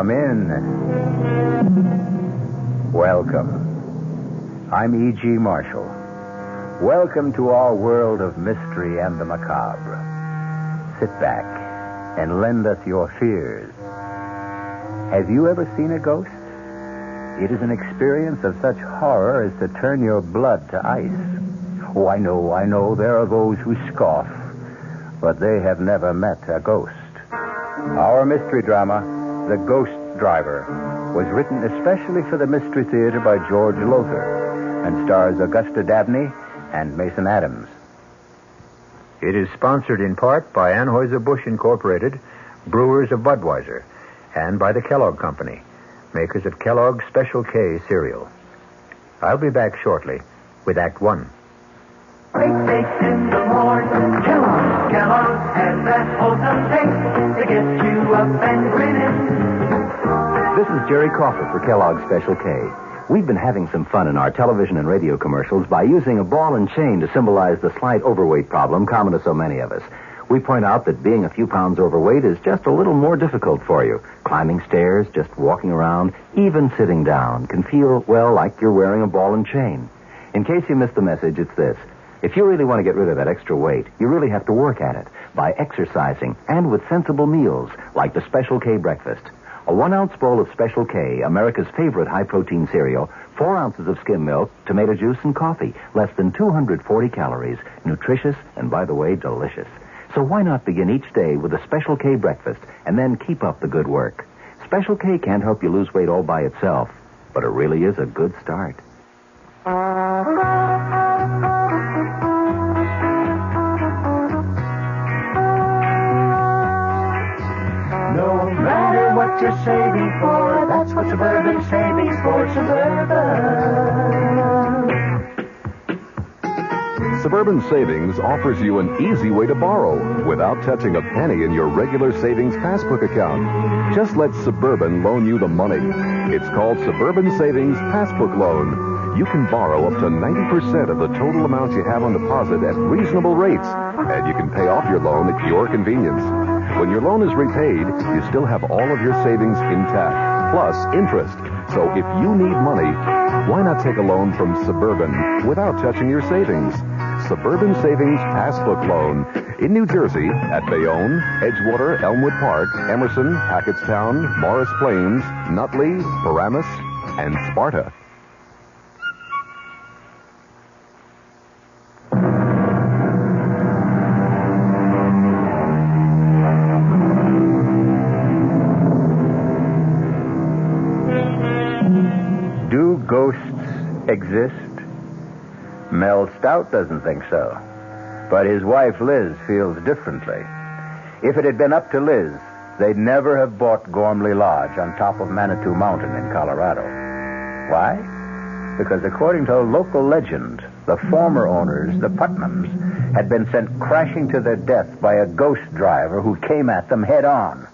Come in. Welcome. I'm E.G. Marshall. Welcome to our world of mystery and the macabre. Sit back and lend us your fears. Have you ever seen a ghost? It is an experience of such horror as to turn your blood to ice. Oh, I know, there are those who scoff, but they have never met a ghost. Our mystery drama, The Ghost Driver, was written especially for the Mystery Theater by George Lothar and stars Augusta Dabney and Mason Adams. It is sponsored in part by Anheuser-Busch Incorporated, brewers of Budweiser, and by the Kellogg Company, makers of Kellogg's Special K cereal. I'll be back shortly with Act One. Baked in the morning, Kellogg's has that wholesome taste to get you up and grinning. This is Jerry Crawford for Kellogg's Special K. We've been having some fun in our television and radio commercials by using a ball and chain to symbolize the slight overweight problem common to so many of us. We point out that being a few pounds overweight is just a little more difficult for you. Climbing stairs, just walking around, even sitting down can feel, well, like you're wearing a ball and chain. In case you missed the message, it's this. If you really want to get rid of that extra weight, you really have to work at it by exercising and with sensible meals like the Special K breakfast. A 1-ounce bowl of Special K, America's favorite high-protein cereal, 4 ounces of skim milk, tomato juice, and coffee. Less than 240 calories. Nutritious and, by the way, delicious. So why not begin each day with a Special K breakfast and then keep up the good work? Special K can't help you lose weight all by itself, but it really is a good start. No matter what you're saving for, that's what Suburban Savings for Suburban. Suburban Savings offers you an easy way to borrow without touching a penny in your regular savings passbook account. Just let Suburban loan you the money. It's called Suburban Savings Passbook Loan. You can borrow up to 90% of the total amount you have on deposit at reasonable rates, and you can pay off your loan at your convenience. When your loan is repaid, you still have all of your savings intact, plus interest. So if you need money, why not take a loan from Suburban without touching your savings? Suburban Savings Passbook Loan in New Jersey at Bayonne, Edgewater, Elmwood Park, Emerson, Hackettstown, Morris Plains, Nutley, Paramus, and Sparta. Do ghosts exist? Mel Stout doesn't think so. But his wife, Liz, feels differently. If it had been up to Liz, they'd never have bought Gormley Lodge on top of Manitou Mountain in Colorado. Why? Because according to local legend, the former owners, the Putnams, had been sent crashing to their death by a ghost driver who came at them head on.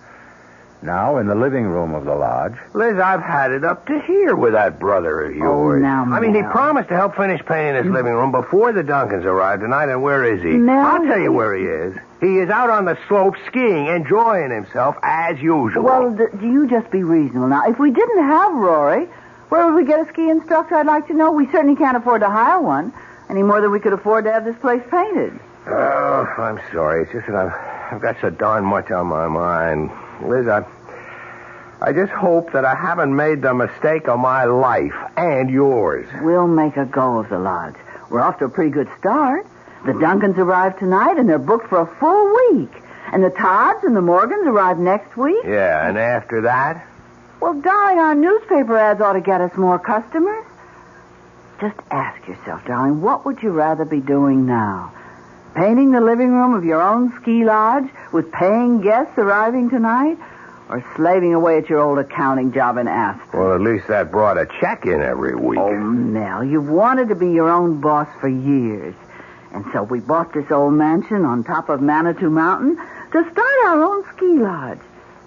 Now, in the living room of the lodge... Liz, I've had it up to here with that brother of yours. now, I mean, he Mel. promised to help finish painting this living room before the Duncans arrived tonight, and where is he? Mel, I'll tell you where he is. He is out on the slope skiing, enjoying himself as usual. Well, do you just be reasonable now. If we didn't have Rory, where would we get a ski instructor, I'd like to know? We certainly can't afford to hire one, any more than we could afford to have this place painted. Oh, I'm sorry. It's just that I've got so darn much on my mind. Liz, I just hope that I haven't made the mistake of my life and yours. We'll make a go of the lodge. We're off to a pretty good start. The Duncans arrive tonight, and they're booked for a full week. And the Todds and the Morgans arrive next week. Yeah, and after that? Well, darling, our newspaper ads ought to get us more customers. Just ask yourself, darling, what would you rather be doing now? Painting the living room of your own ski lodge with paying guests arriving tonight? Or slaving away at your old accounting job in Aspen? Well, at least that brought a check in every week. Oh, Nell, you've wanted to be your own boss for years. And so we bought this old mansion on top of Manitou Mountain to start our own ski lodge.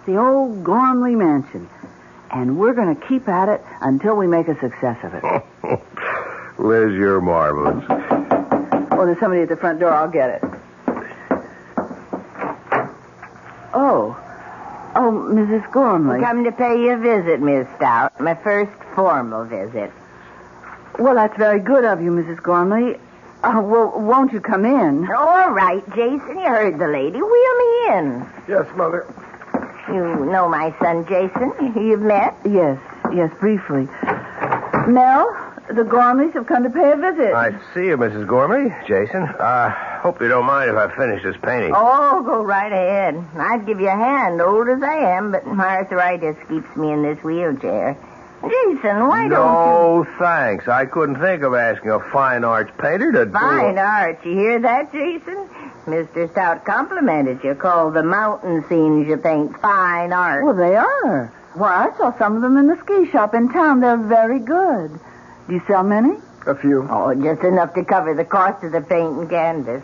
The old Gormley Mansion. And we're going to keep at it until we make a success of it. Liz, you're marvelous. Oh, there's somebody at the front door. I'll get it. Oh. Oh, Mrs. Gormley. Come to pay you a visit, Miss Stout. My first formal visit. Well, that's very good of you, Mrs. Gormley. Well, won't you come in? All right, Jason, you heard the lady. Wheel me in. Yes, Mother. You know my son, Jason. You've met? Yes, briefly. Mel, the Gormleys have come to pay a visit. I see you, Mrs. Gormley. Jason. Hope you don't mind if I finish this painting. Oh, go right ahead. I'd give you a hand, old as I am, but my arthritis keeps me in this wheelchair. Jason, why don't No, thanks. I couldn't think of asking a fine arts painter to do... Fine art. You hear that, Jason? Mr. Stout complimented you. Called the mountain scenes you paint fine art. Well, they are. Why, I saw some of them in the ski shop in town. They're very good. Do you sell many? A few. Oh, just enough to cover the cost of the paint and canvas.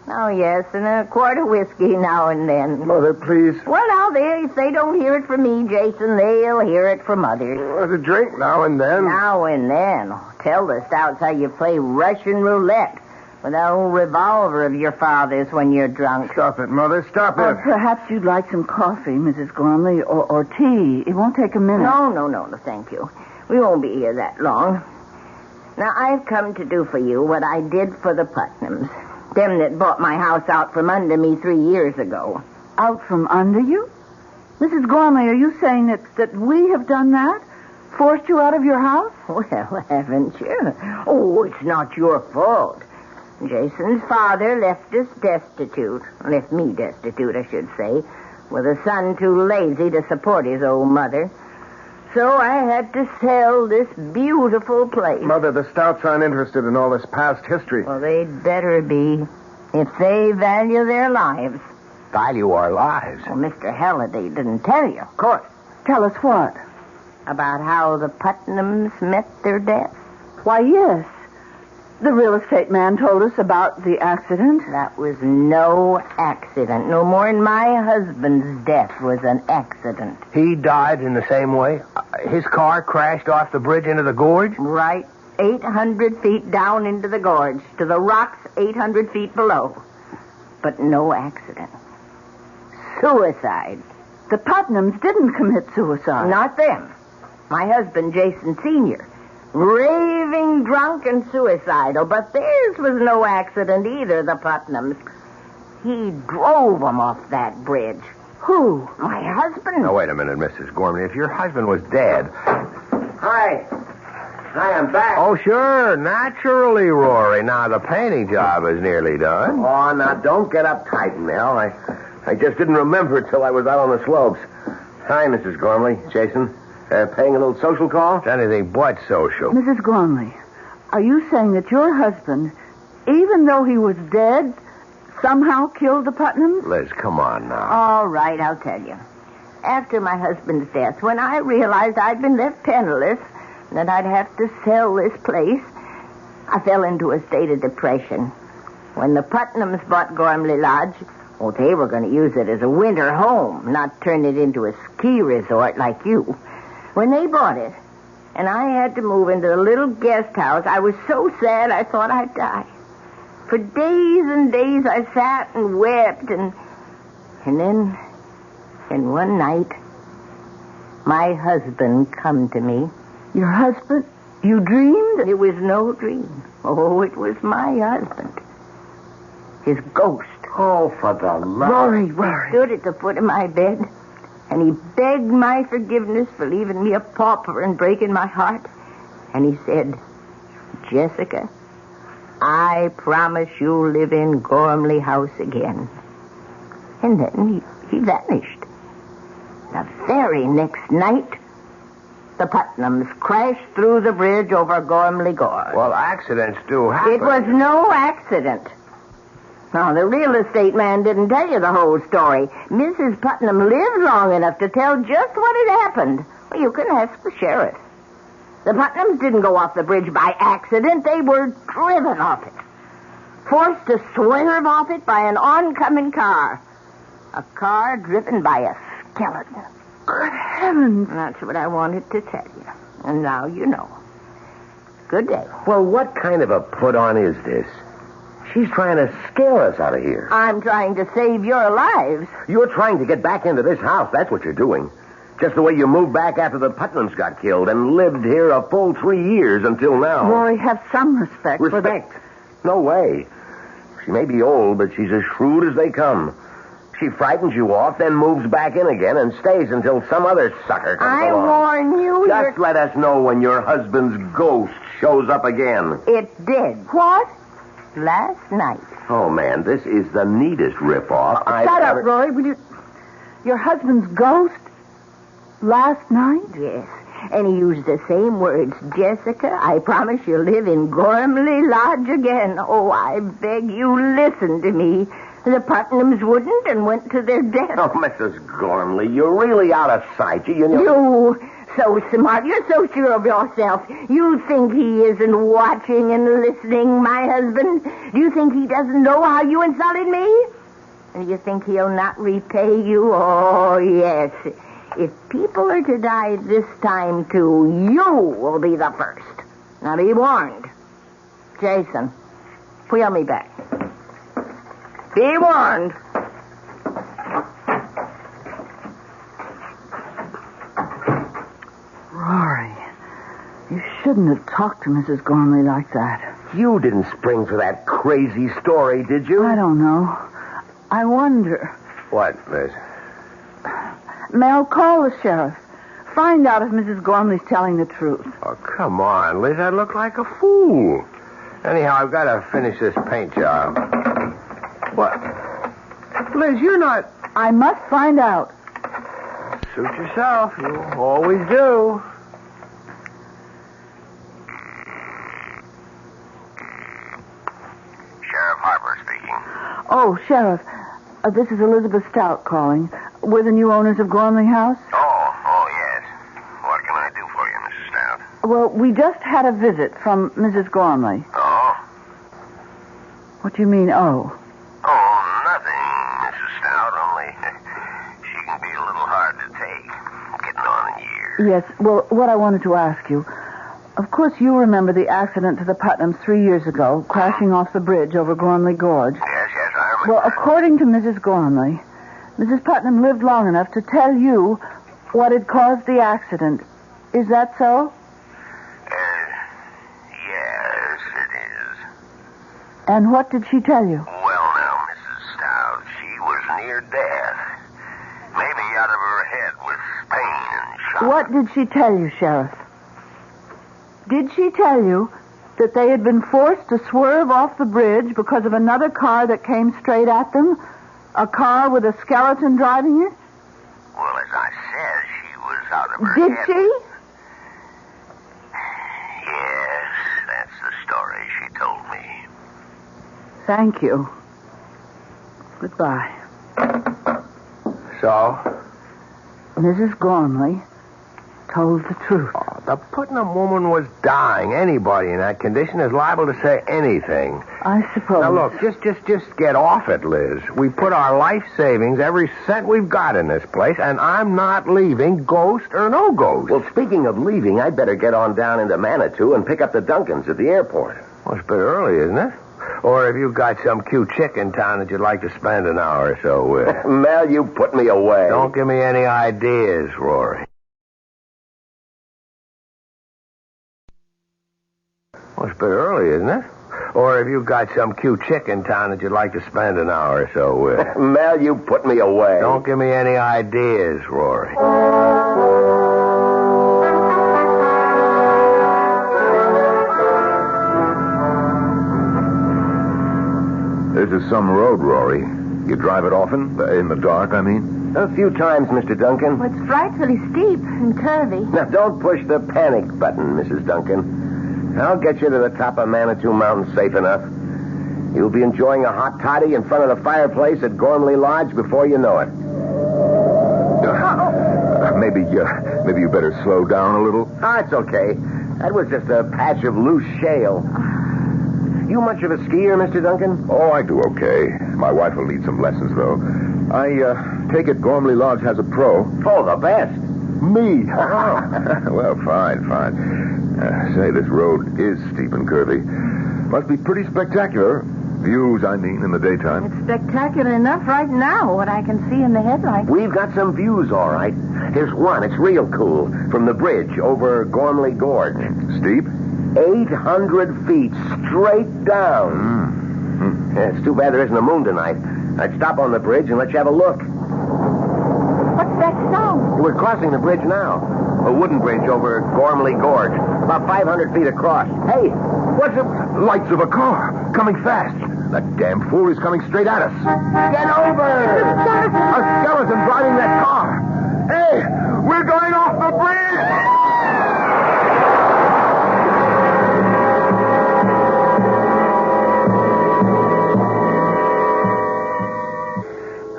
Oh, yes, and a quart of whiskey now and then. Mother, please. Well, now, if they don't hear it from me, Jason, they'll hear it from others. A drink now and then. Now and then. Tell the Stouts how you play Russian roulette with that old revolver of your father's when you're drunk. Stop it, Mother. Stop it. Perhaps you'd like some coffee, Mrs. Gormley, or tea. It won't take a minute. No, thank you. We won't be here that long. Now, I've come to do for you what I did for the Putnams. Them that bought my house out from under me 3 years ago. Out from under you? Mrs. Gormley, are you saying that we have done that? Forced you out of your house? Well, haven't you? Oh, it's not your fault. Jason's father left us destitute. Left me destitute, I should say. With a son too lazy to support his old mother. So I had to sell this beautiful place. Mother, the Stouts aren't interested in all this past history. Well, they'd better be. If they value their lives. Value our lives? Well, Mr. Halliday didn't tell you, of course. Tell us what? About how the Putnams met their death. Why, yes. The real estate man told us about the accident. That was no accident. No more than my husband's death was an accident. He died in the same way? His car crashed off the bridge into the gorge? Right. 800 feet down into the gorge. To the rocks 800 feet below. But no accident. Suicide. The Putnams didn't commit suicide. Not them. My husband, Jason Sr., raving drunk and suicidal, but theirs was no accident either, the Putnams. He drove them off that bridge. Who? My husband. Now, wait a minute, Mrs. Gormley. If your husband was dead... Hi, I'm back. Oh, sure. Naturally, Rory. Now, the painting job is nearly done. Oh, now, don't get uptight, Mel. I just didn't remember till I was out on the slopes. Hi, Mrs. Gormley. Jason. Paying a little social call? It's anything but social. Mrs. Gormley, are you saying that your husband, even though he was dead, somehow killed the Putnams? Liz, come on now. All right, I'll tell you. After my husband's death, when I realized I'd been left penniless, and that I'd have to sell this place, I fell into a state of depression. When the Putnams bought Gormley Lodge, well, they were going to use it as a winter home, not turn it into a ski resort like you. When they bought it, and I had to move into the little guest house, I was so sad I thought I'd die. For days and days I sat and wept, and then one night, my husband come to me. Your husband? You dreamed? It was no dream. Oh, it was my husband. His ghost. Oh, for the love. Rory. He stood at the foot of my bed, and he begged my forgiveness for leaving me a pauper and breaking my heart. And he said, Jessica, I promise you'll live in Gormley House again. And then he vanished. The very next night, the Putnams crashed through the bridge over Gormley Gorge. Well, accidents do happen. It was no accident. Now, the real estate man didn't tell you the whole story. Mrs. Putnam lived long enough to tell just what had happened. Well, you can ask the sheriff. The Putnams didn't go off the bridge by accident. They were driven off it. Forced to swerve off it by an oncoming car. A car driven by a skeleton. Good heavens. That's what I wanted to tell you. And now you know. Good day. Well, what kind of a put-on is this? She's trying to scare us out of here. I'm trying to save your lives. You're trying to get back into this house. That's what you're doing. Just the way you moved back after the Putnams got killed and lived here a full 3 years until now. Rory, have some respect for the... Respect? No way. She may be old, but she's as shrewd as they come. She frightens you off, then moves back in again and stays until some other sucker comes I along. warn you. Just let us know when your husband's ghost shows up again. It did. What? Last night. Oh, man, this is the neatest ripoff I've Shut ever... up, Rory. Will you... Your husband's ghost? Last night? Yes. And he used the same words. Jessica, I promise you'll live in Gormley Lodge again. Oh, I beg you, listen to me. The Putnams wouldn't and went to their death. Oh, Mrs. Gormley, you're really out of sight. You know... You, so smart. You're so sure of yourself. You think he isn't watching and listening, my husband? Do you think he doesn't know how you insulted me? And do you think he'll not repay you? Oh, yes. If people are to die this time, too, you will be the first. Now, be warned. Jason, wheel me back. Be warned. Rory, you shouldn't have talked to Mrs. Gormley like that. You didn't spring for that crazy story, did you? I don't know. I wonder. What, Liz? Mel, call the sheriff. Find out if Mrs. Gormley's telling the truth. Oh, come on, Liz. I look like a fool. Anyhow, I've got to finish this paint job. What? Liz, you're not... I must find out. Suit yourself. You always do. Sheriff Harper speaking. Oh, Sheriff, this is Elizabeth Stout calling. We're the new owners of Gormley House. Oh, yes. What can I do for you, Mrs. Stout? Well, we just had a visit from Mrs. Gormley. Oh? What do you mean, oh? Oh, nothing, Mrs. Stout, only she can be a little hard to take, getting on in years. Yes, well, what I wanted to ask you... Of course, you remember the accident to the Putnams 3 years ago, crashing off the bridge over Gormley Gorge. Yes, I remember. Well, according to Mrs. Gormley, Mrs. Putnam lived long enough to tell you what had caused the accident. Is that so? Yes, it is. And what did she tell you? Well, now, Mrs. Stout, she was near death. Maybe out of her head with pain and shock. What did she tell you, Sheriff? Did she tell you that they had been forced to swerve off the bridge because of another car that came straight at them? A car with a skeleton driving it? Well, as I said, she was out of her Did head. she? Yes, that's the story she told me. Thank you. Goodbye. So? Mrs. Gormley told the truth. Oh, the Putnam woman was dying. Anybody in that condition is liable to say anything. I suppose. Now, look, just get off it, Liz. We put our life savings, every cent we've got in this place, and I'm not leaving, ghost or no ghost. Well, speaking of leaving, I'd better get on down into Manitou and pick up the Duncans at the airport. Well, it's a bit early, isn't it? Or have you got some cute chick in town that you'd like to spend an hour or so with? Mel, you put me away. Don't give me any ideas, Rory. Well, it's a bit early, isn't it? Or have you got some cute chick in town that you'd like to spend an hour or so with? Mel, you put me away. Don't give me any ideas, Rory. This is some road, Rory. You drive it often? In the dark, I mean? A few times, Mr. Duncan. Well, it's frightfully steep and curvy. Now, don't push the panic button, Mrs. Duncan. I'll get you to the top of Manitou Mountain safe enough. You'll be enjoying a hot toddy in front of the fireplace at Gormley Lodge before you know it. Maybe you better slow down a little. Ah, it's okay. That was just a patch of loose shale. You much of a skier, Mr. Duncan? Oh, I do okay. My wife will need some lessons, though. I take it Gormley Lodge has a pro. Oh, the best. Me? Well, fine. Say, this road is steep and curvy. Must be pretty spectacular. Views, I mean, in the daytime. It's spectacular enough right now, what I can see in the headlights. We've got some views, all right. Here's one. It's real cool. From the bridge over Gormley Gorge. Steep? 800 feet straight down. Yeah, it's too bad there isn't a moon tonight. I'd stop on the bridge and let you have a look. What's that sound? We're crossing the bridge now. A wooden bridge over Gormley Gorge. About 500 feet across. Hey, what's it? Lights of a car. Coming fast. That damn fool is coming straight at us. Get over! A skeleton driving that car. Hey, we're going off the bridge!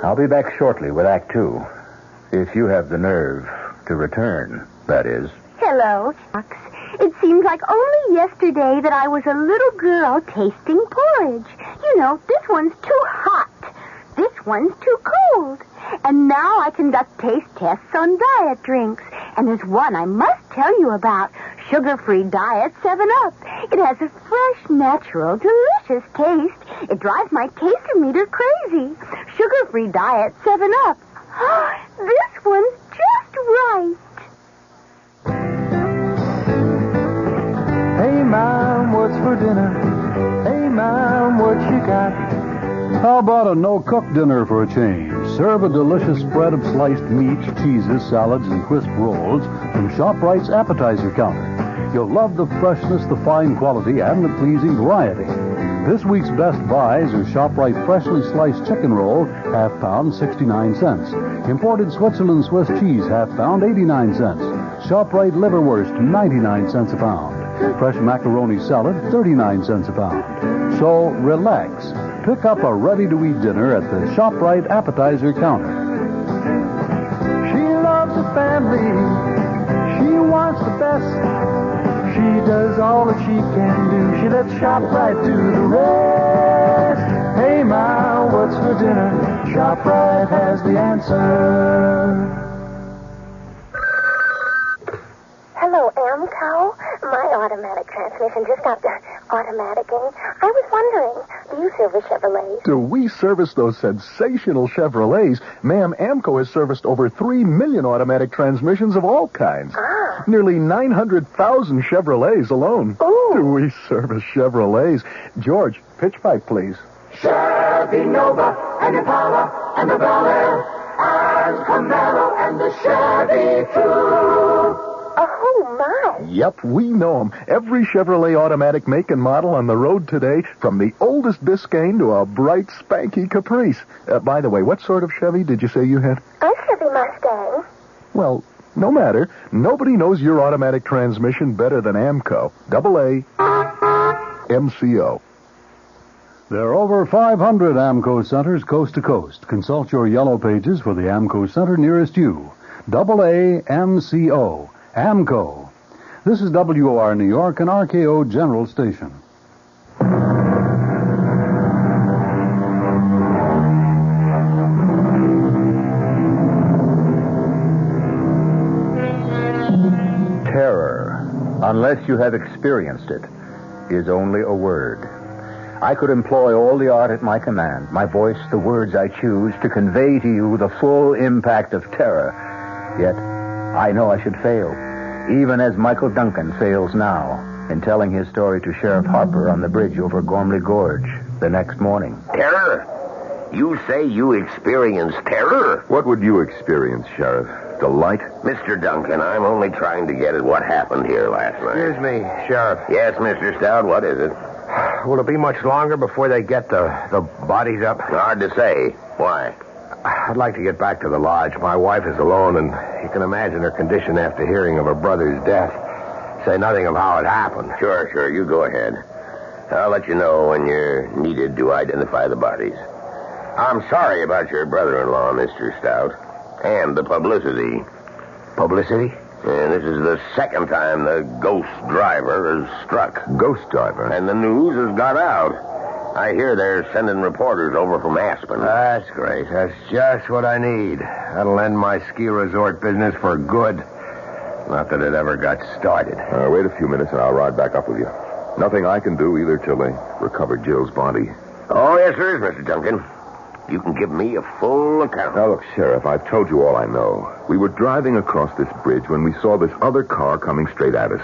I'll be back shortly with Act 2. If you have the nerve to return, that is. Hello, Fox. It seems like only yesterday that I was a little girl tasting porridge. You know, this one's too hot. This one's too cold. And now I conduct taste tests on diet drinks. And there's one I must tell you about. Sugar-free diet 7-Up. It has a fresh, natural, delicious taste. It drives my taster meter crazy. Sugar-free diet 7-Up. This one's just right. Hey, Mom, what's for dinner? Hey, Mom, what you got? How about a no-cook dinner for a change? Serve a delicious spread of sliced meats, cheeses, salads, and crisp rolls from ShopRite's appetizer counter. You'll love the freshness, the fine quality, and the pleasing variety. This week's best buys are ShopRite freshly sliced chicken roll, half pound, 69 cents. Imported Switzerland Swiss cheese, half pound, 89 cents. ShopRite liverwurst, 99 cents a pound. Fresh macaroni salad, 39 cents a pound. So relax. Pick up a ready-to-eat dinner at the ShopRite appetizer counter. She loves the family. She wants the best. She does all that she can do. She lets ShopRite do the rest. Hey, Ma, what's for dinner? ShopRite has the answer. Hello, Amco. My automatic transmission just got automaticing. I was wondering, do you service Chevrolets? Do we service those sensational Chevrolets? Ma'am, Amco has serviced over 3 million automatic transmissions of all kinds. Nearly 900,000 Chevrolets alone. Ooh. Do we service Chevrolets? George, pitch pipe, please. Chevy Nova and Impala and the Bel Air and Camaro and the Chevy too. Oh, my. Yep, we know them. Every Chevrolet automatic make and model on the road today, from the oldest Biscayne to a bright, spanky Caprice. By the way, what sort of Chevy did you say you had? A Chevy Mustang. Well, no matter. Nobody knows your automatic transmission better than Amco. AA MCO. There are over 500 AMCO centers coast to coast. Consult your yellow pages for the AMCO center nearest you. AA MCO. AMCO. This is WOR New York, an RKO General Station. Terror, unless you have experienced it, is only a word. I could employ all the art at my command, my voice, the words I choose, to convey to you the full impact of terror. Yet, I know I should fail, even as Michael Duncan fails now in telling his story to Sheriff Harper on the bridge over Gormley Gorge the next morning. Terror? You say you experienced terror? What would you experience, Sheriff? Delight? Mr. Duncan, I'm only trying to get at what happened here last night. Excuse me, Sheriff. Yes, Mr. Stout, what is it? Will it be much longer before they get the bodies up? Hard to say. Why? I'd like to get back to the lodge. My wife is alone, and you can imagine her condition after hearing of her brother's death. Say nothing of how it happened. Sure, you go ahead. I'll let you know when you're needed to identify the bodies. I'm sorry about your brother-in-law, Mr. Stout, and the publicity. Publicity? And this is the second time the ghost driver has struck. Ghost driver? And the news has got out. I hear they're sending reporters over from Aspen. That's great. That's just what I need. That'll end my ski resort business for good. Not that it ever got started. Wait a few minutes and I'll ride back up with you. Nothing I can do either till they recover Jill's body. Oh, yes, there is, Mr. Duncan. You can give me a full account. Now, look, Sheriff, I've told you all I know. We were driving across this bridge when we saw this other car coming straight at us.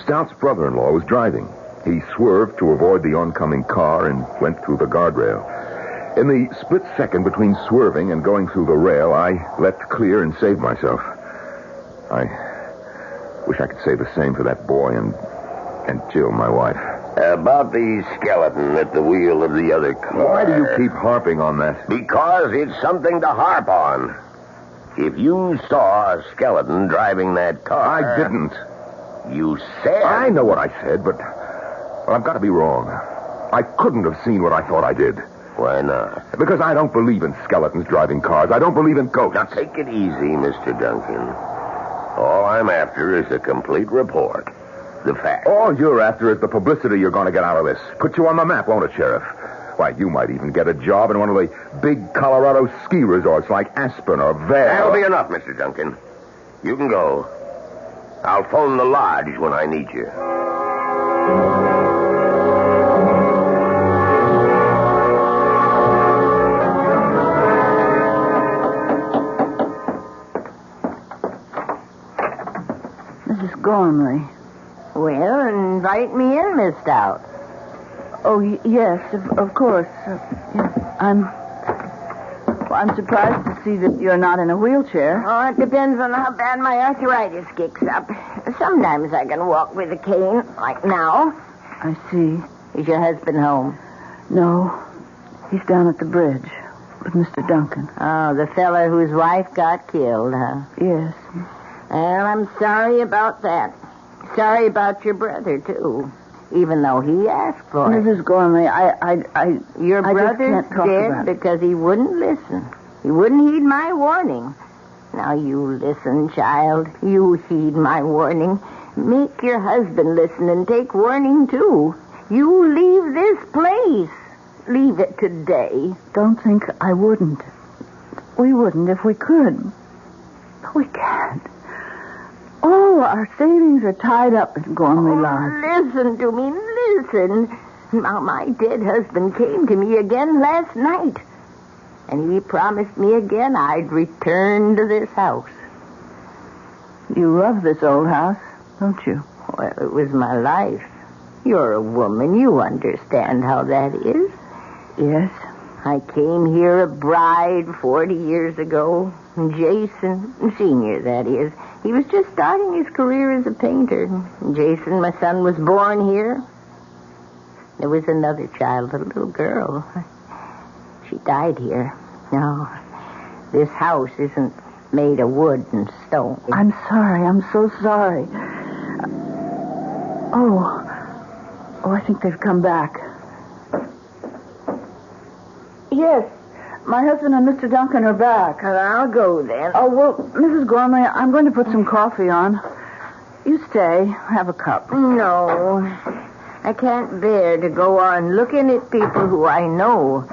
Stout's brother-in-law was driving. He swerved to avoid the oncoming car and went through the guardrail. In the split second between swerving and going through the rail, I leapt clear and saved myself. I wish I could say the same for that boy and Jill, my wife. About the skeleton at the wheel of the other car. Why do you keep harping on that? Because it's something to harp on. If you saw a skeleton driving that car... I didn't. You said... I know what I said, but I've got to be wrong. I couldn't have seen what I thought I did. Why not? Because I don't believe in skeletons driving cars. I don't believe in ghosts. Now, take it easy, Mr. Duncan. All I'm after is a complete report. The facts. All you're after is the publicity you're going to get out of this. Put you on the map, won't it, Sheriff? Why, you might even get a job in one of the big Colorado ski resorts like Aspen or Vail. That'll be enough, Mr. Duncan. You can go. I'll phone the lodge when I need you. Mrs. Gormley. Well, invite me in, Miss Stout. Oh, yes, of course. Yes, I'm surprised to see that you're not in a wheelchair. Oh, it depends on how bad my arthritis kicks up. Sometimes I can walk with a cane, like now. I see. Is your husband home? No, he's down at the bridge with Mr. Duncan. Oh, the fella whose wife got killed, huh? Yes. Well, I'm sorry about that. Sorry about your brother, too. Even though he asked for it. Mrs. Gormley, Your I just brother's can't talk dead about it. because he wouldn't listen. He wouldn't heed my warning. Now, you listen, child. You heed my warning. Make your husband listen and take warning, too. You leave this place. Leave it today. Don't think I wouldn't. We wouldn't if we could. But we can't. Oh, our savings are tied up in Gormley Lodge. Listen to me, listen. Now, my dead husband came to me again last night. And he promised me again I'd return to this house. You love this old house, don't you? Well, it was my life. You're a woman. You understand how that is. Yes. I came here a bride 40 years ago. Jason, Senior, that is. He was just starting his career as a painter. Jason, my son, was born here. There was another child, a little girl. She died here. No, this house isn't made of wood and stone. I'm sorry. I'm so sorry. Oh, I think they've come back. Yes, my husband and Mr. Duncan are back. Well, I'll go then. Oh, well, Mrs. Gormley, I'm going to put some coffee on. You stay. Have a cup. No, I can't bear to go on looking at people who I know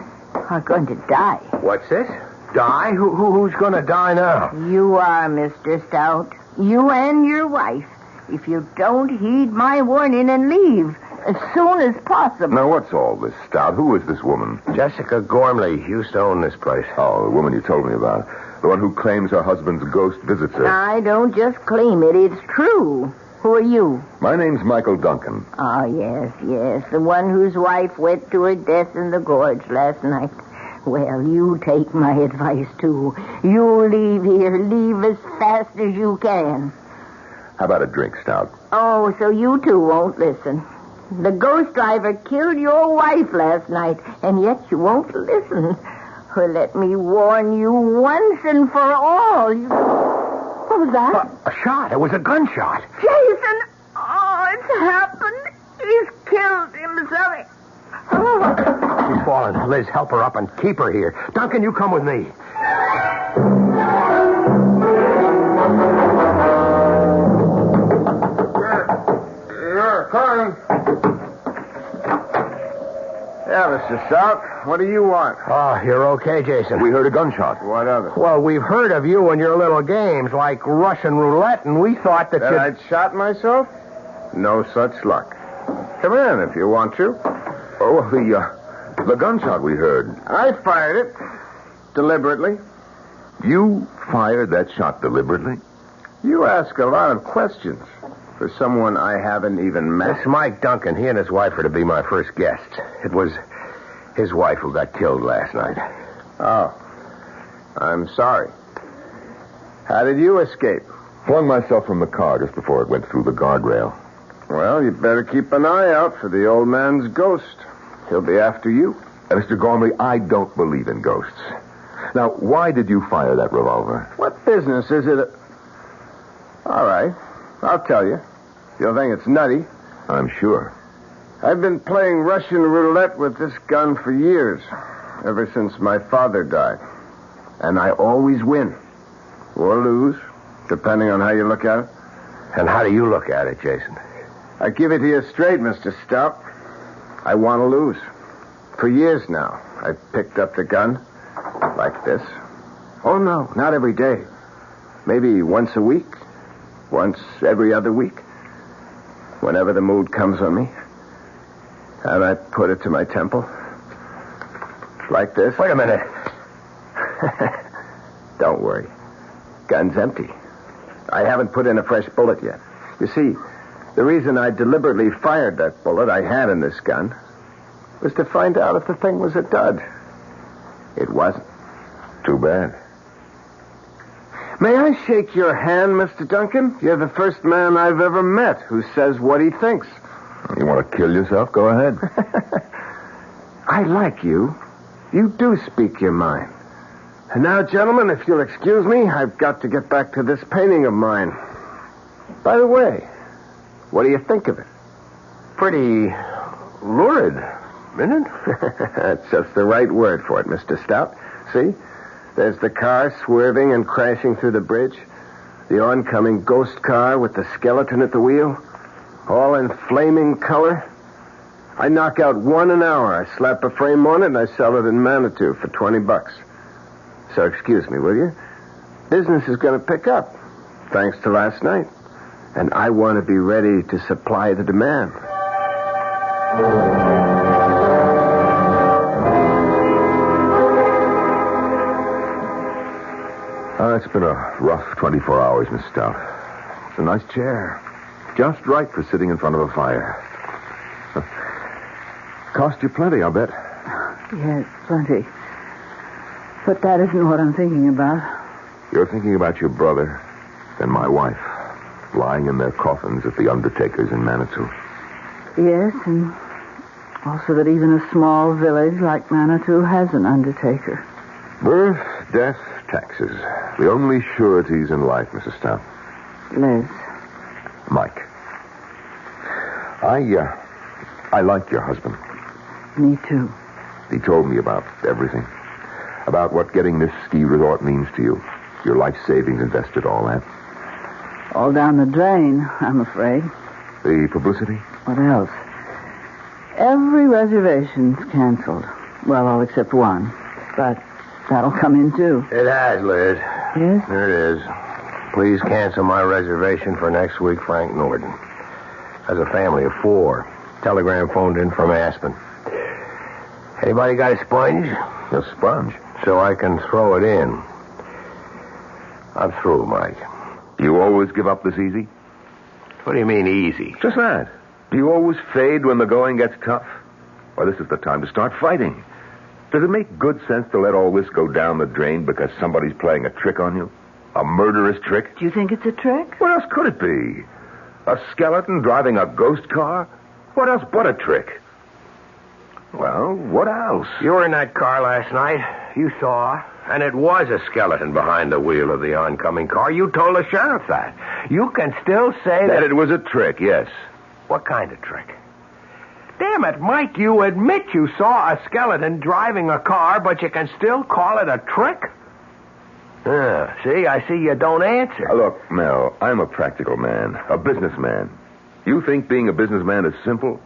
are going to die. What's this? Die? Who's going to die now? You are, Mr. Stout. You and your wife. If you don't heed my warning and leave as soon as possible. Now, what's all this, Stout? Who is this woman? Jessica Gormley used to own this place. Oh, the woman you told me about. The one who claims her husband's ghost visits her. I don't just claim it. It's true. Who are you? My name's Michael Duncan. Oh, yes. The one whose wife went to her death in the gorge last night. Well, you take my advice, too. You leave here. Leave as fast as you can. How about a drink, Stout? Oh, so you two won't listen. The ghost driver killed your wife last night, and yet you won't listen. Well, let me warn you once and for all. What was that? A shot. It was a gunshot. Jason! Oh, it's happened. He's killed himself. Oh. She's fallen. Liz, help her up and keep her here. Duncan, you come with me. Coming. Yeah, Mr. Stout, what do you want? Oh, you're okay, Jason. We heard a gunshot. What of it? Well, we've heard of you and your little games like Russian roulette, and we thought that you... I'd shot myself? No such luck. Come in if you want to. Oh, The gunshot we heard. I fired it. Deliberately. You fired that shot deliberately? You ask a lot of questions for someone I haven't even met. This Mike Duncan, he and his wife are to be my first guests. It was his wife who got killed last night. Oh. I'm sorry. How did you escape? Flung myself from the car just before it went through the guardrail. Well, you better keep an eye out for the old man's ghost. He'll be after you. Mr. Gormley, I don't believe in ghosts. Now, why did you fire that revolver? What business is it? All right. I'll tell you. You'll think it's nutty. I'm sure. I've been playing Russian roulette with this gun for years. Ever since my father died. And I always win. Or lose, depending on how you look at it. And how do you look at it, Jason? I give it to you straight, Mr. Stout. I want to lose. For years now, I've picked up the gun like this. Oh, no, not every day. Maybe once a week. Once every other week. Whenever the mood comes on me. And I put it to my temple. Like this. Wait a minute. Don't worry. Gun's empty. I haven't put in a fresh bullet yet. You see, the reason I deliberately fired that bullet I had in this gun was to find out if the thing was a dud. It wasn't. Too bad. May I shake your hand, Mr. Duncan? You're the first man I've ever met who says what he thinks. You want to kill yourself? Go ahead. I like you. You do speak your mind. And now, gentlemen, if you'll excuse me, I've got to get back to this painting of mine. By the way, what do you think of it? Pretty lurid, isn't it? That's just the right word for it, Mr. Stout. See? There's the car swerving and crashing through the bridge. The oncoming ghost car with the skeleton at the wheel. All in flaming color. I knock out one an hour. I slap a frame on it and I sell it in Manitou for $20. So excuse me, will you? Business is going to pick up, thanks to last night. And I want to be ready to supply the demand. It's been a rough 24 hours, Miss Stout. It's a nice chair. Just right for sitting in front of a fire. Cost you plenty, I'll bet. Yes, plenty. But that isn't what I'm thinking about. You're thinking about your brother and my wife lying in their coffins at the undertaker's in Manitou. Yes, and also that even a small village like Manitou has an undertaker. Birth, death, taxes. The only sureties in life, Mrs. Stout. Liz. Mike. I like your husband. Me too. He told me about everything. About what getting this ski resort means to you. Your life savings invested, all that. All down the drain, I'm afraid. The publicity? What else? Every reservation's canceled. Well, all except one. But that'll come in, too. It has, Liz. Yes? There it is. Please cancel my reservation for next week, Frank Norton. Has a family of 4. Telegram phoned in from Aspen. Anybody got a sponge? A sponge? So I can throw it in. I'm through, Mike. You always give up this easy? What do you mean, easy? Just that. Do you always fade when the going gets tough? Well, this is the time to start fighting. Does it make good sense to let all this go down the drain because somebody's playing a trick on you? A murderous trick? Do you think it's a trick? What else could it be? A skeleton driving a ghost car? What else but a trick? Well, what else? You were in that car last night. You saw. And it was a skeleton behind the wheel of the oncoming car. You told the sheriff that. You can still say that it was a trick, yes. What kind of trick? Damn it, Mike, you admit you saw a skeleton driving a car, but you can still call it a trick? See, I see you don't answer. Look, Mel, I'm a practical man, a businessman. You think being a businessman is simple?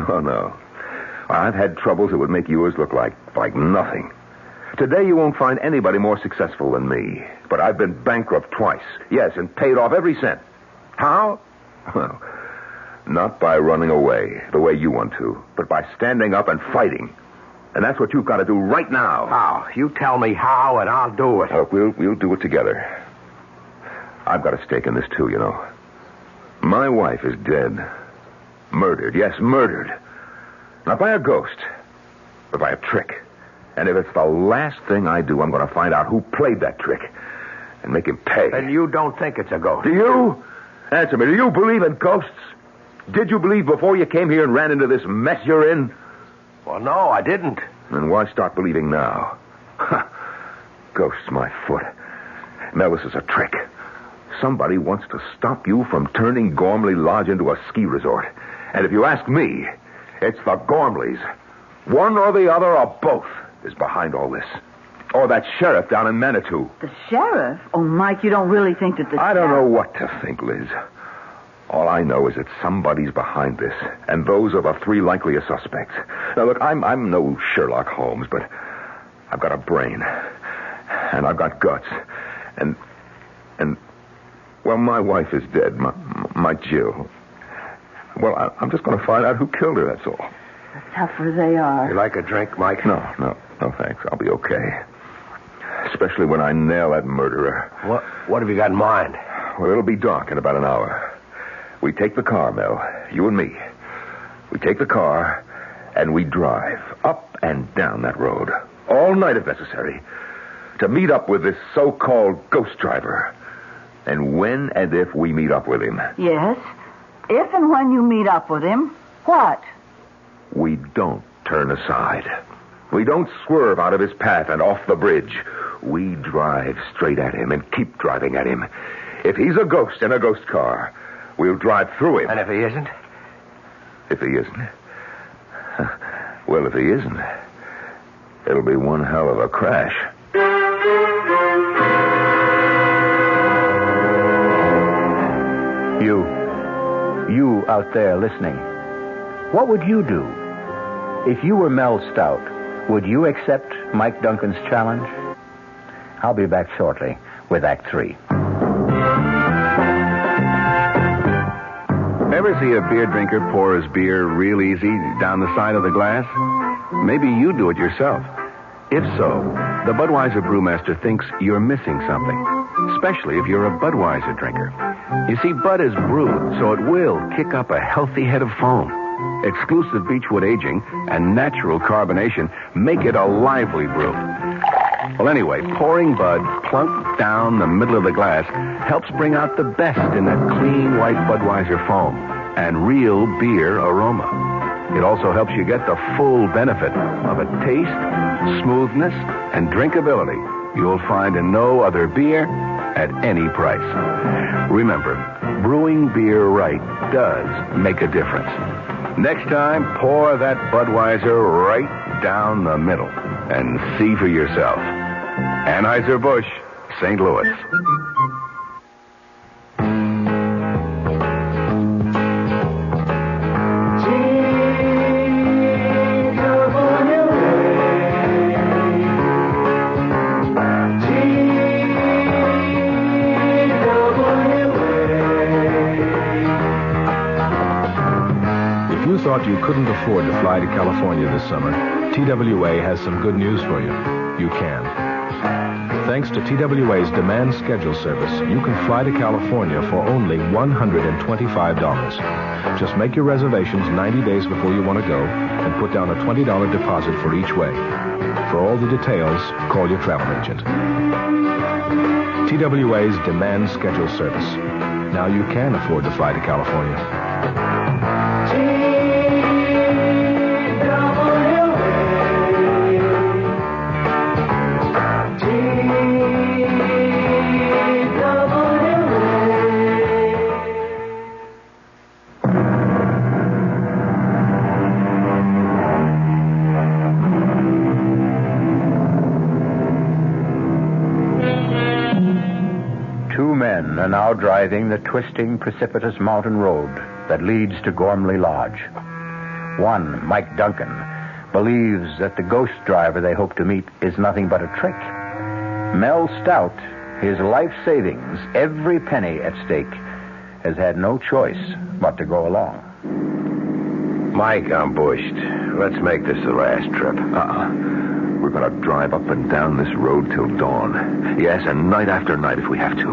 Oh, no. I've had troubles that would make yours look like nothing. Today you won't find anybody more successful than me. But I've been bankrupt twice. Yes, and paid off every cent. How? Well, not by running away, the way you want to, but by standing up and fighting. And that's what you've got to do right now. How? You tell me how, and I'll do it. Look, we'll do it together. I've got a stake in this, too, you know. My wife is dead. Murdered. Yes, murdered. Not by a ghost, but by a trick. And if it's the last thing I do, I'm going to find out who played that trick and make him pay. And you don't think it's a ghost? Do you? Answer me. Do you believe in ghosts? Did you believe before you came here and ran into this mess you're in? Well, no, I didn't. Then why start believing now? Ghosts, my foot. Now, this is a trick. Somebody wants to stop you from turning Gormley Lodge into a ski resort. And if you ask me, it's the Gormleys. One or the other or both is behind all this. Or that sheriff down in Manitou. The sheriff? Oh, Mike, you don't really think that the I don't know what to think, Liz. All I know is that somebody's behind this, and those are the three likeliest suspects. Now, look, I'm no Sherlock Holmes, but I've got a brain, and I've got guts, and well, my wife is dead, my Jill. Well, I'm just going to find out who killed her, that's all. The tougher they are. You like a drink, Mike? No, thanks. I'll be okay. Especially when I nail that murderer. What have you got in mind? Well, it'll be dark in about an hour. We take the car, Mel, you and me. We take the car, and we drive up and down that road, all night if necessary, to meet up with this so-called ghost driver. And when and if we meet up with him... Yes? If and when you meet up with him, what? We don't turn aside. We don't swerve out of his path and off the bridge. We drive straight at him and keep driving at him. If he's a ghost in a ghost car, we'll drive through him. And if he isn't? If he isn't? Well, if he isn't, it'll be one hell of a crash. You out there listening, what would you do? If you were Mel Stout, would you accept Mike Duncan's challenge? I'll be back shortly with Act 3. Ever see a beer drinker pour his beer real easy down the side of the glass? Maybe you do it yourself. If so, the Budweiser brewmaster thinks you're missing something, especially if you're a Budweiser drinker. You see, Bud is brewed, so it will kick up a healthy head of foam. Exclusive beechwood aging and natural carbonation make it a lively brew. Well, anyway, pouring Bud plunk down the middle of the glass helps bring out the best in that clean white Budweiser foam and real beer aroma. It also helps you get the full benefit of a taste, smoothness, and drinkability you'll find in no other beer at any price. Remember, brewing beer right does make a difference. Next time, pour that Budweiser right down the middle and see for yourself. Anheuser-Busch, St. Louis. Thought you couldn't afford to fly to California this summer, TWA has some good news for you. You can. Thanks to TWA's demand schedule service, you can fly to California for only $125. Just make your reservations 90 days before you want to go and put down a $20 deposit for each way. For all the details, call your travel agent. TWA's demand schedule service. Now you can afford to fly to California. Are now driving the twisting, precipitous mountain road that leads to Gormley Lodge. One, Mike Duncan, believes that the ghost driver they hope to meet is nothing but a trick. Mel Stout, his life savings, every penny at stake, has had no choice but to go along. Mike, I'm bushed. Let's make this the last trip. We're going to drive up and down this road till dawn. Yes, and night after night if we have to.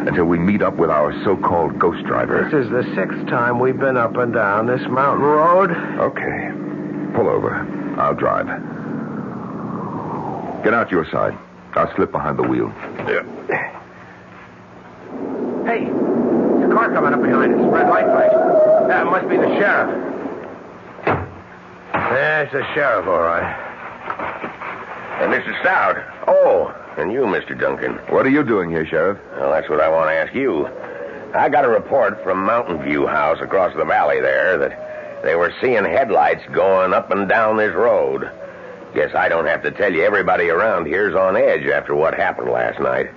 Until we meet up with our so-called ghost driver. This is the 6th time we've been up and down this mountain road. Okay. Pull over. I'll drive. Get out your side. I'll slip behind the wheel. Yeah. Hey, there's a car coming up behind us. Red light flash. That must be the sheriff. There's the sheriff, all right. Hey, Mr. Stout. Oh, and you, Mr. Duncan. What are you doing here, Sheriff? Well, that's what I want to ask you. I got a report from Mountain View House across the valley there that they were seeing headlights going up and down this road. Guess I don't have to tell you everybody around here's on edge after what happened last night.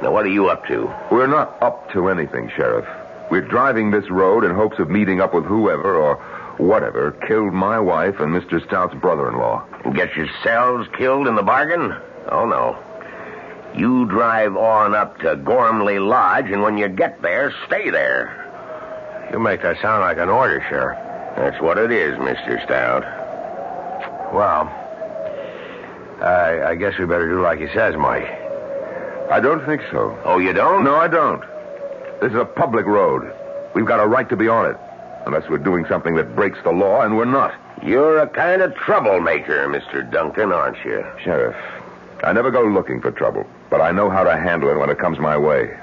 Now, what are you up to? We're not up to anything, Sheriff. We're driving this road in hopes of meeting up with whoever or whatever killed my wife and Mr. Stout's brother-in-law. Get yourselves killed in the bargain? Oh, no. You drive on up to Gormley Lodge, and when you get there, stay there. You make that sound like an order, Sheriff. That's what it is, Mr. Stout. Well, I guess we better do like he says, Mike. I don't think so. Oh, you don't? No, I don't. This is a public road. We've got a right to be on it. Unless we're doing something that breaks the law, and we're not. You're a kind of troublemaker, Mr. Duncan, aren't you? Sheriff, I never go looking for trouble, but I know how to handle it when it comes my way.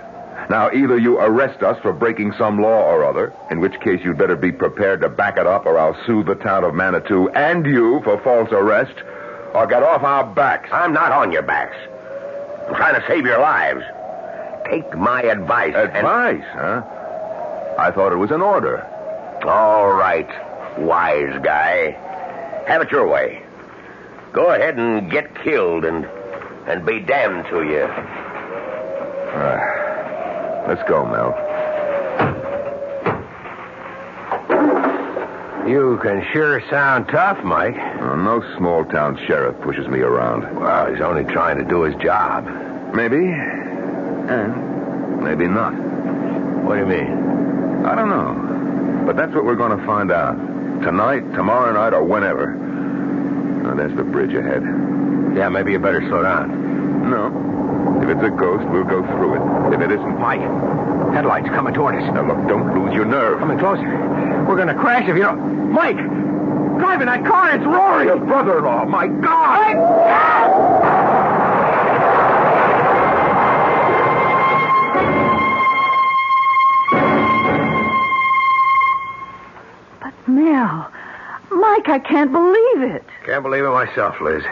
Now, either you arrest us for breaking some law or other, in which case you'd better be prepared to back it up, or I'll sue the town of Manitou and you for false arrest, or get off our backs. I'm not on your backs. I'm trying to save your lives. Take my advice. Advice, huh? I thought it was an order. All right, wise guy. Have it your way. Go ahead and get killed and be damned to you. Let's go, Mel. You can sure sound tough, Mike. No small-town sheriff pushes me around. Well, he's only trying to do his job. Maybe. And maybe not. What do you mean? I don't know. But that's what we're going to find out. Tonight, tomorrow night, or whenever. Now, there's the bridge ahead. Yeah, maybe you better slow down. No. If it's a ghost, we'll go through it. If it isn't... Mike, headlights coming toward us. Now, look, don't lose your nerve. Coming closer. We're going to crash if you don't... Mike! Driving that car, it's Rory! Your brother-in-law, my God! Mel, Mike, I can't believe it. Can't believe it myself, Liz.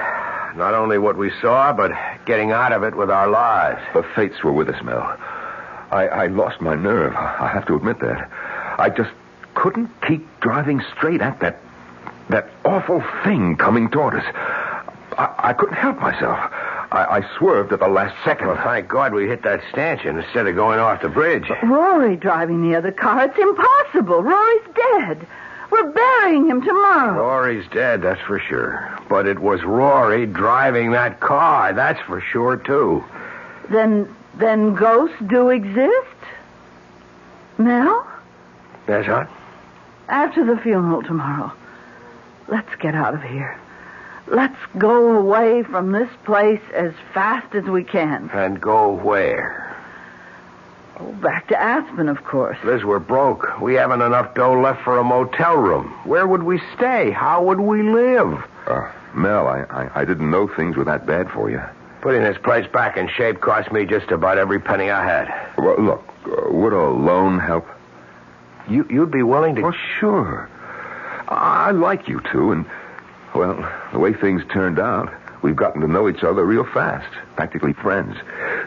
Not only what we saw, but getting out of it with our lives. The fates were with us, Mel. I lost my nerve. I have to admit that. I just couldn't keep driving straight at that awful thing coming toward us. I couldn't help myself. I swerved at the last second. Well, thank God we hit that stanchion instead of going off the bridge. But Rory driving the other car, it's impossible. Rory's dead. We're burying him tomorrow. Rory's dead, that's for sure. But it was Rory driving that car, that's for sure, too. Then ghosts do exist? Mel? Yes, huh? After the funeral tomorrow, let's get out of here. Let's go away from this place as fast as we can. And go where? Oh, back to Aspen, of course. Liz, we're broke. We haven't enough dough left for a motel room. Where would we stay? How would we live? Mel, I didn't know things were that bad for you. Putting this place back in shape cost me just about every penny I had. Well, look, would a loan help? You'd be willing to... Well, sure. I like you two, and, well, the way things turned out, we've gotten to know each other real fast. Practically friends.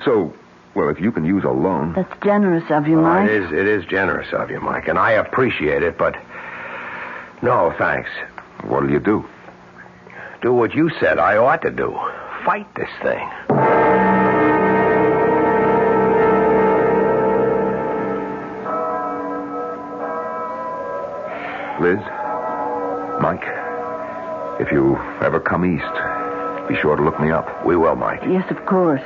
So... Well, if you can use a loan... That's generous of you, Mike. It is generous of you, Mike, and I appreciate it, but... No, thanks. What'll you do? Do what you said I ought to do. Fight this thing. Liz, Mike, if you ever come east, be sure to look me up. We will, Mike. Yes, of course.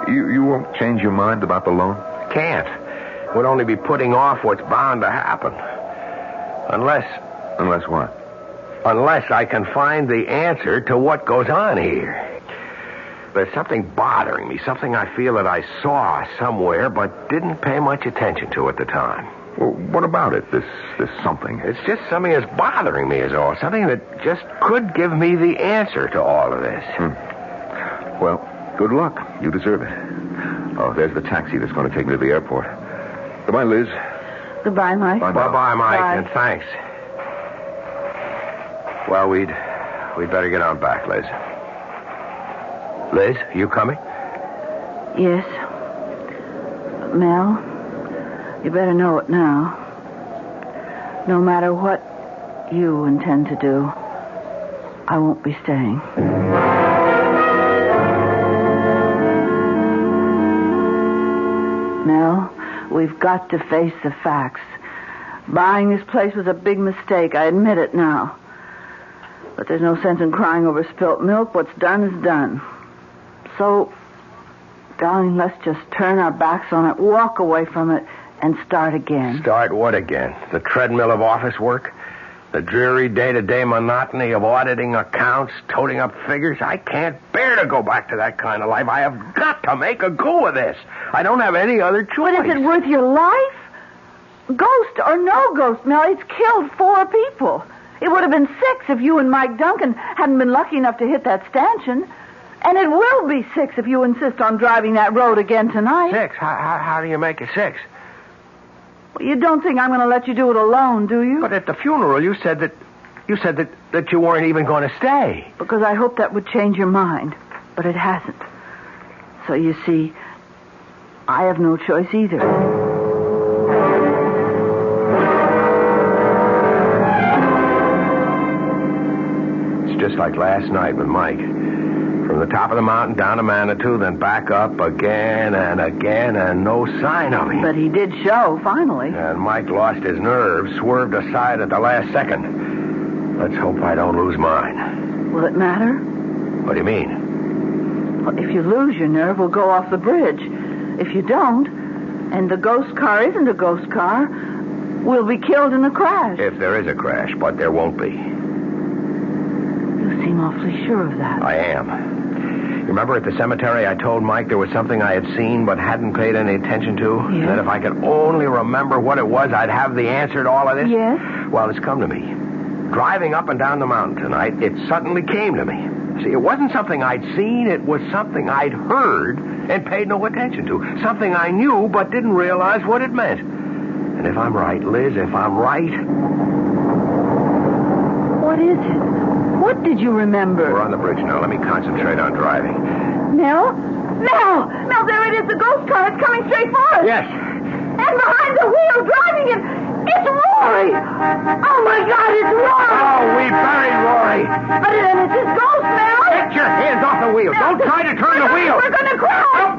You won't change your mind about the loan? Can't. Would only be putting off what's bound to happen. Unless Unless what? Unless I can find the answer to what goes on here. There's something bothering me, something I feel that I saw somewhere but didn't pay much attention to at the time. Well, what about it, this something? It's just something that's bothering me is all. Something that just could give me the answer to all of this. Well, good luck. You deserve it. Oh, there's the taxi that's going to take me to the airport. Goodbye, Liz. Goodbye, Mike. Bye-bye, Mike, Bye. and thanks. Well, we'd better get on back, Liz. Liz, you coming? Yes. Mel, you better know it now. No matter what you intend to do, I won't be staying. Mel, we've got to face the facts. Buying this place was a big mistake. I admit it now. But there's no sense in crying over spilt milk. What's done is done. So, darling, let's just turn our backs on it, walk away from it, and start again. Start what again? The treadmill of office work? The dreary day-to-day monotony of auditing accounts, toting up figures? I can't bear to go back to that kind of life. I have got to make a go of this. I don't have any other choice. But is it worth your life? Ghost or no ghost, Mel, it's killed 4 people. It would have been 6 if you and Mike Duncan hadn't been lucky enough to hit that stanchion. And it will be 6 if you insist on driving that road again tonight. 6? How do you make it 6? Well, you don't think I'm going to let you do it alone, do you? But at the funeral, you said that you weren't even going to stay. Because I hoped that would change your mind. But it hasn't. So you see, I have no choice either. It's just like last night with Mike. From the top of the mountain down to Manitou, then back up again and again, and no sign of him. But he did show, finally. And Mike lost his nerve, swerved aside at the last second. Let's hope I don't lose mine. Will it matter? What do you mean? Well, if you lose your nerve, we'll go off the bridge. If you don't, and the ghost car isn't a ghost car, we'll be killed in a crash. If there is a crash, but there won't be. You seem awfully sure of that. I am. Remember at the cemetery I told Mike there was something I had seen but hadn't paid any attention to? Yes. And that if I could only remember what it was, I'd have the answer to all of this? Yes. Well, it's come to me. Driving up and down the mountain tonight, it suddenly came to me. See, it wasn't something I'd seen. It was something I'd heard and paid no attention to. Something I knew but didn't realize what it meant. And if I'm right, Liz, if I'm right... What is it? What did you remember? We're on the bridge now. Let me concentrate on driving. Mel? Mel, there it is, the ghost car. It's coming straight for us. Yes. And behind the wheel, driving it, it's Rory. Oh, my God, it's Rory. Oh, we buried Rory. But then it's his ghost, Mel. Get your hands off the wheel. Don't try to turn the wheel. We're going to crash. Oh.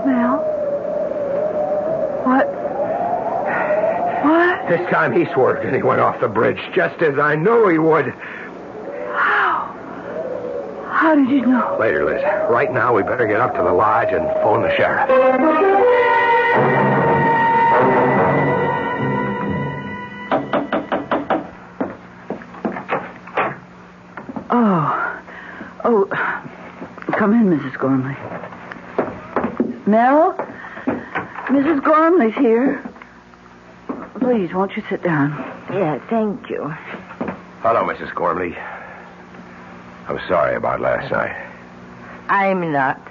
Mel. This time he swerved and he went off the bridge, just as I knew he would. How did you know? Later, Liz. Right now, we better get up to the lodge and phone the sheriff. Oh, come in, Mrs. Gormley. Mel? Mrs. Gormley's here. Please, won't you sit down? Yeah, thank you. Hello, Mrs. Gormley. I'm sorry about last night. I'm not.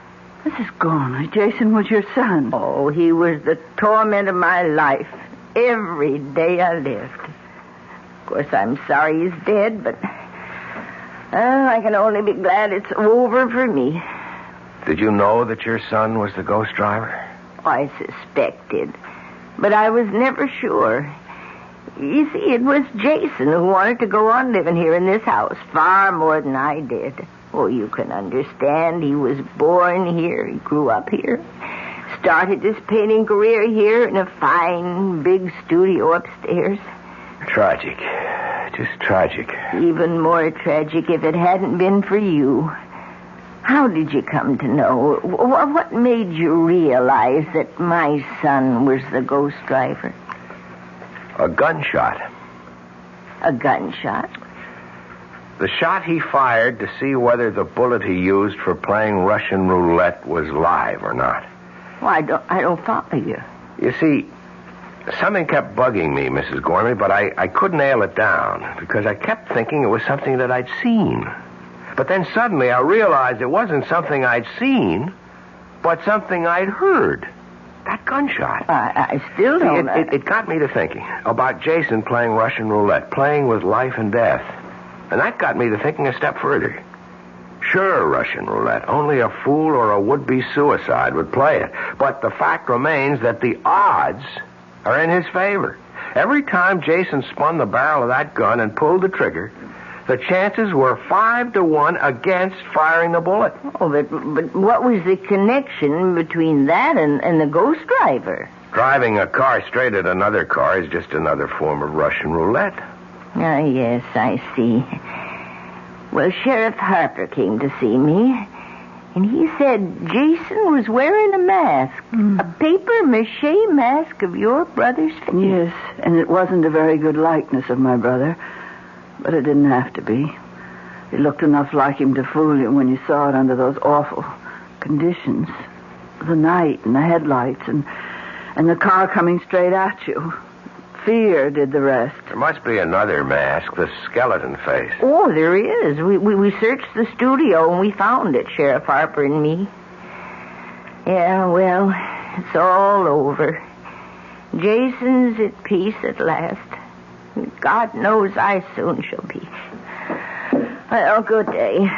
Mrs. Gormley, Jason was your son. Oh, he was the torment of my life. Every day I lived. Of course, I'm sorry he's dead, but I can only be glad it's over for me. Did you know that your son was the ghost driver? I suspected, but I was never sure. You see, it was Jason who wanted to go on living here in this house far more than I did. Oh, you can understand. He was born here. He grew up here. Started his painting career here in a fine, big studio upstairs. Tragic. Just tragic. Even more tragic if it hadn't been for you. How did you come to know? What made you realize that my son was the ghost driver? A gunshot. A gunshot? The shot he fired to see whether the bullet he used for playing Russian roulette was live or not. Well, I don't follow you. You see, something kept bugging me, Mrs. Gormley, but I couldn't nail it down because I kept thinking it was something that I'd seen. But then suddenly I realized it wasn't something I'd seen, but something I'd heard. That gunshot. I still don't know. It got me to thinking about Jason playing Russian roulette, playing with life and death. And that got me to thinking a step further. Sure, Russian roulette. Only a fool or a would-be suicide would play it. But the fact remains that the odds are in his favor. Every time Jason spun the barrel of that gun and pulled the trigger, the chances were 5-1 against firing the bullet. Oh, but what was the connection between that and the ghost driver? Driving a car straight at another car is just another form of Russian roulette. Ah, yes, I see. Well, Sheriff Harper came to see me, and he said Jason was wearing a mask, a papier-mâché mask of your brother's face. Yes, and it wasn't a very good likeness of my brother, but it didn't have to be. It looked enough like him to fool you when you saw it under those awful conditions. The night and the headlights and the car coming straight at you. Fear did the rest. There must be another mask, the skeleton face. Oh, there is. We searched the studio and we found it, Sheriff Harper and me. Yeah, well, it's all over. Jason's at peace at last. God knows I soon shall be. Well, good day.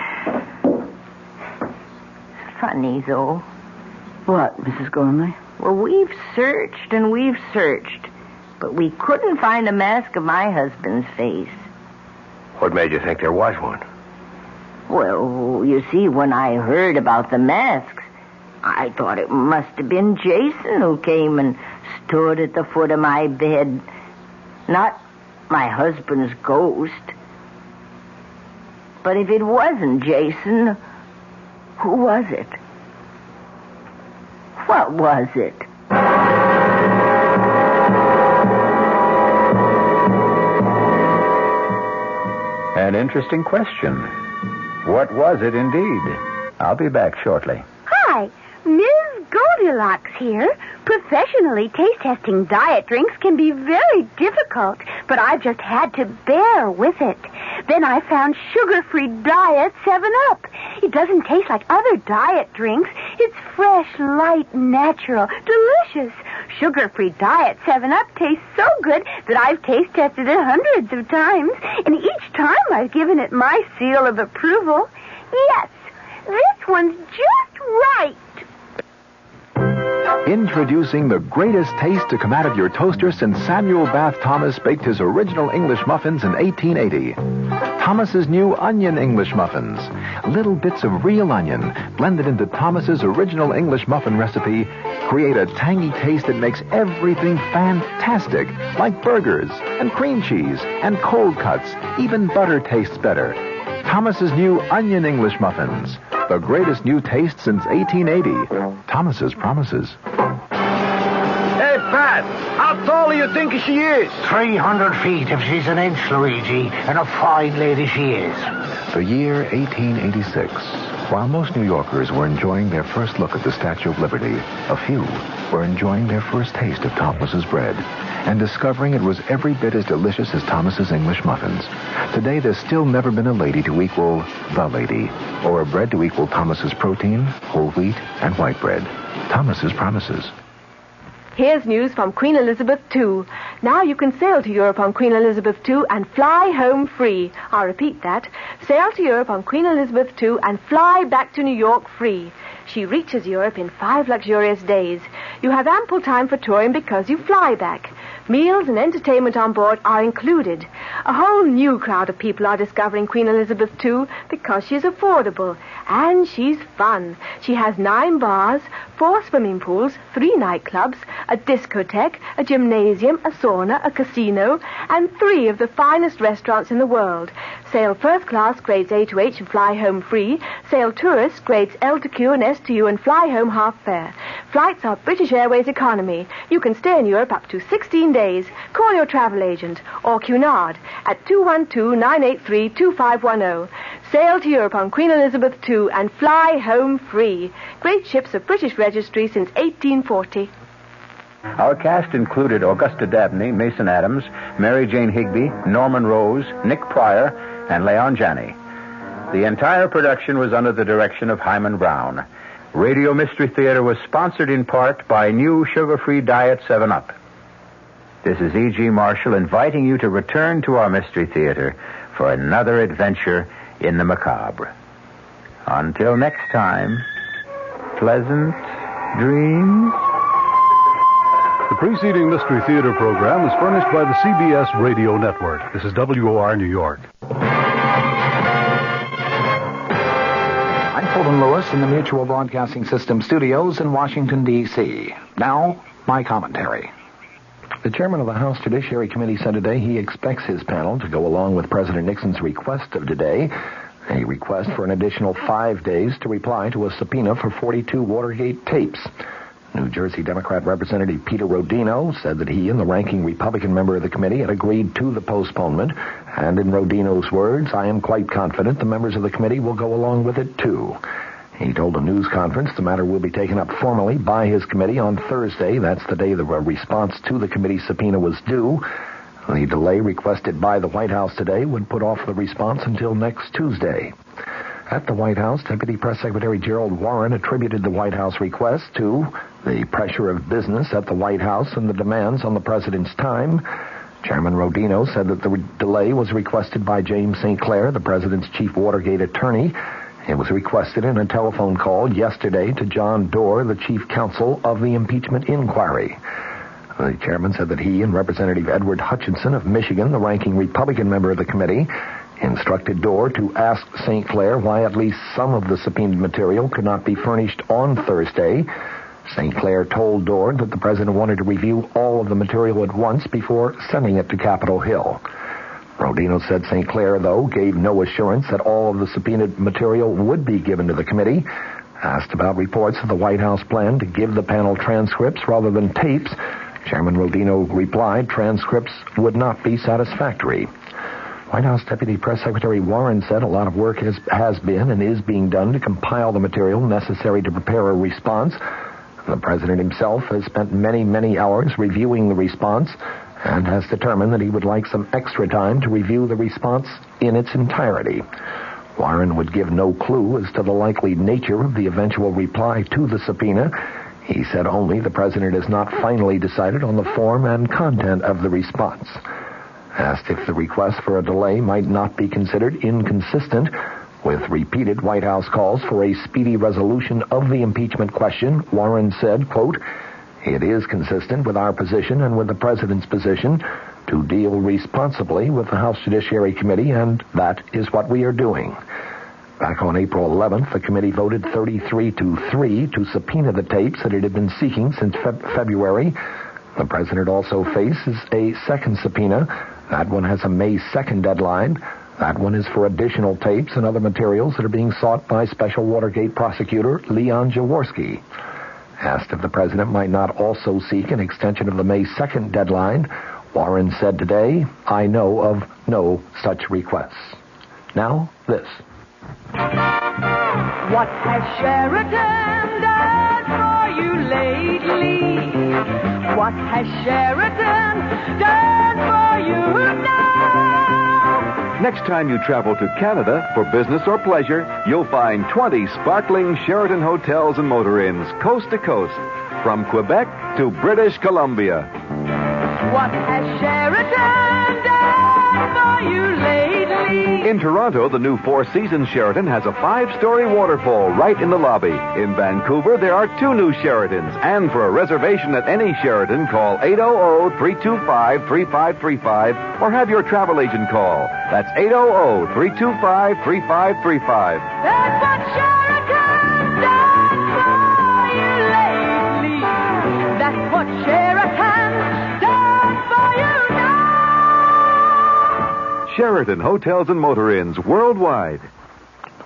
Funny, though. What, Mrs. Gormley? Well, we've searched and we've searched, but we couldn't find a mask of my husband's face. What made you think there was one? Well, you see, when I heard about the masks, I thought it must have been Jason who came and stood at the foot of my bed. Not my husband's ghost. But if it wasn't Jason, who was it? What was it? An interesting question. What was it indeed? I'll be back shortly. Hi, Ms. Goldilocks here. Professionally taste-testing diet drinks can be very difficult, but I've just had to bear with it. Then I found sugar-free Diet 7-Up. It doesn't taste like other diet drinks. It's fresh, light, natural, delicious. Sugar-free Diet 7-Up tastes so good that I've taste-tested it hundreds of times, and each time I've given it my seal of approval. Yes, this one's just right. Introducing the greatest taste to come out of your toaster since Samuel Bath Thomas baked his original English muffins in 1880. Thomas's new onion English muffins. Little bits of real onion blended into Thomas's original English muffin recipe create a tangy taste that makes everything fantastic, like burgers and cream cheese and cold cuts. Even butter tastes better. Thomas's new onion English muffins. The greatest new taste since 1880. Thomas's promises. Hey, Pat, how tall do you think she is? 300 feet if she's an inch, Luigi, and a fine lady she is. The year 1886. While most New Yorkers were enjoying their first look at the Statue of Liberty, a few were enjoying their first taste of Thomas's bread and discovering it was every bit as delicious as Thomas's English muffins. Today, there's still never been a lady to equal the lady, or a bread to equal Thomas's protein, whole wheat, and white bread. Thomas's promises. Here's news from Queen Elizabeth II. Now you can sail to Europe on Queen Elizabeth II and fly home free. I'll repeat that. Sail to Europe on Queen Elizabeth II and fly back to New York free. She reaches Europe in 5 luxurious days. You have ample time for touring because you fly back. Meals and entertainment on board are included. A whole new crowd of people are discovering Queen Elizabeth II because she's affordable. And she's fun. She has 9 bars, 4 swimming pools, 3 nightclubs, a discotheque, a gymnasium, a sauna, a casino, and 3 of the finest restaurants in the world. Sail first class grades A to H and fly home free. Sail tourist grades L to Q and S to U and fly home half fare. Flights are British Airways economy. You can stay in Europe up to 16 days. Call your travel agent or Cunard at 212-983-2510. Sail to Europe on Queen Elizabeth II and fly home free. Great ships of British registry since 1840. Our cast included Augusta Dabney, Mason Adams, Mary Jane Higby, Norman Rose, Nick Pryor, and Leon Janney. The entire production was under the direction of Hyman Brown. Radio Mystery Theater was sponsored in part by new sugar-free Diet 7-Up. This is E.G. Marshall inviting you to return to our Mystery Theater for another adventure in the macabre. Until next time, pleasant dreams. The preceding Mystery Theater program is furnished by the CBS Radio Network. This is WOR New York. I'm Fulton Lewis in the Mutual Broadcasting System studios in Washington, D.C. Now, my commentary. The chairman of the House Judiciary Committee said today he expects his panel to go along with President Nixon's request of today, a request for an additional 5 days to reply to a subpoena for 42 Watergate tapes. New Jersey Democrat Representative Peter Rodino said that he and the ranking Republican member of the committee had agreed to the postponement, and in Rodino's words, I am quite confident the members of the committee will go along with it too. He told a news conference the matter will be taken up formally by his committee on Thursday. That's the day the response to the committee's subpoena was due. The delay requested by the White House today would put off the response until next Tuesday. At the White House, Deputy Press Secretary Gerald Warren attributed the White House request to the pressure of business at the White House and the demands on the president's time. Chairman Rodino said that the delay was requested by James St. Clair, the president's chief Watergate attorney. It was requested in a telephone call yesterday to John Doerr, the chief counsel of the impeachment inquiry. The chairman said that he and Representative Edward Hutchinson of Michigan, the ranking Republican member of the committee, instructed Doerr to ask St. Clair why at least some of the subpoenaed material could not be furnished on Thursday. St. Clair told Doerr that the president wanted to review all of the material at once before sending it to Capitol Hill. Rodino said St. Clair, though, gave no assurance that all of the subpoenaed material would be given to the committee. Asked about reports of the White House plan to give the panel transcripts rather than tapes, Chairman Rodino replied transcripts would not be satisfactory. White House Deputy Press Secretary Warren said a lot of work has been and is being done to compile the material necessary to prepare a response. The president himself has spent many, many hours reviewing the response and has determined that he would like some extra time to review the response in its entirety. Warren would give no clue as to the likely nature of the eventual reply to the subpoena. He said only the president has not finally decided on the form and content of the response. Asked if the request for a delay might not be considered inconsistent with repeated White House calls for a speedy resolution of the impeachment question, Warren said, quote, it is consistent with our position and with the president's position to deal responsibly with the House Judiciary Committee, and that is what we are doing. Back on April 11th, the committee voted 33-3 to subpoena the tapes that it had been seeking since February. The president also faces a second subpoena. That one has a May 2nd deadline. That one is for additional tapes and other materials that are being sought by Special Watergate prosecutor Leon Jaworski. Asked if the president might not also seek an extension of the May 2nd deadline, Warren said today, I know of no such requests. Now, this. What has Sheridan done for you lately? What has Sheridan done for you now? Next time you travel to Canada for business or pleasure, you'll find 20 sparkling Sheraton hotels and motor inns, coast to coast, from Quebec to British Columbia. What has Sheridan done for you lately? In Toronto, the new Four Seasons Sheraton has a 5-story waterfall right in the lobby. In Vancouver, there are 2 new Sheratons. And for a reservation at any Sheraton, call 800-325-3535 or have your travel agent call. That's 800-325-3535. That's what Sheraton done for you lately. That's what Sheraton done for you now. Sheraton Hotels and Motor Inns worldwide.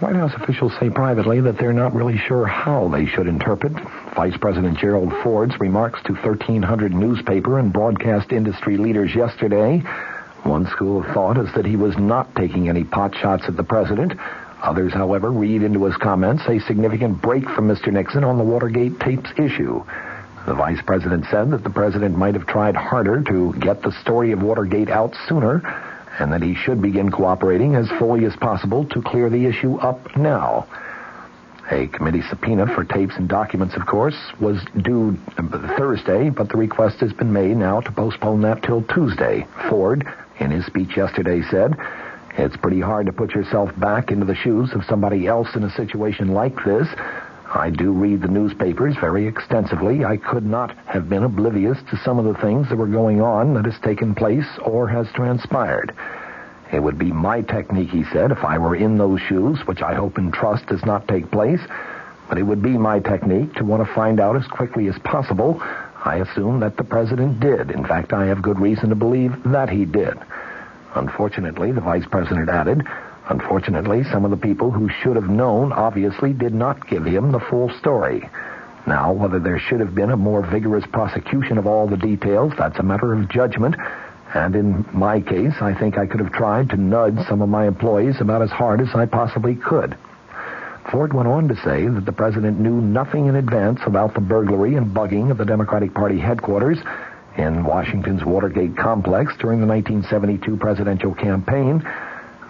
White House officials say privately that they're not really sure how they should interpret Vice President Gerald Ford's remarks to 1,300 newspaper and broadcast industry leaders yesterday. One school of thought is that he was not taking any pot shots at the president. Others, however, read into his comments a significant break from Mr. Nixon on the Watergate tapes issue. The vice president said that the president might have tried harder to get the story of Watergate out sooner, and that he should begin cooperating as fully as possible to clear the issue up now. A committee subpoena for tapes and documents, of course, was due Thursday, but the request has been made now to postpone that till Tuesday. Ford, in his speech yesterday, said, "It's pretty hard to put yourself back into the shoes of somebody else in a situation like this. I do read the newspapers very extensively. I could not have been oblivious to some of the things that were going on that has taken place or has transpired. It would be my technique," he said, "if I were in those shoes, which I hope and trust does not take place, but it would be my technique to want to find out as quickly as possible. I assume that the president did. In fact, I have good reason to believe that he did." Unfortunately, the vice president added, unfortunately, some of the people who should have known obviously did not give him the full story. Now, whether there should have been a more vigorous prosecution of all the details, that's a matter of judgment. And in my case, I think I could have tried to nudge some of my employees about as hard as I possibly could. Ford went on to say that the president knew nothing in advance about the burglary and bugging of the Democratic Party headquarters in Washington's Watergate complex during the 1972 presidential campaign.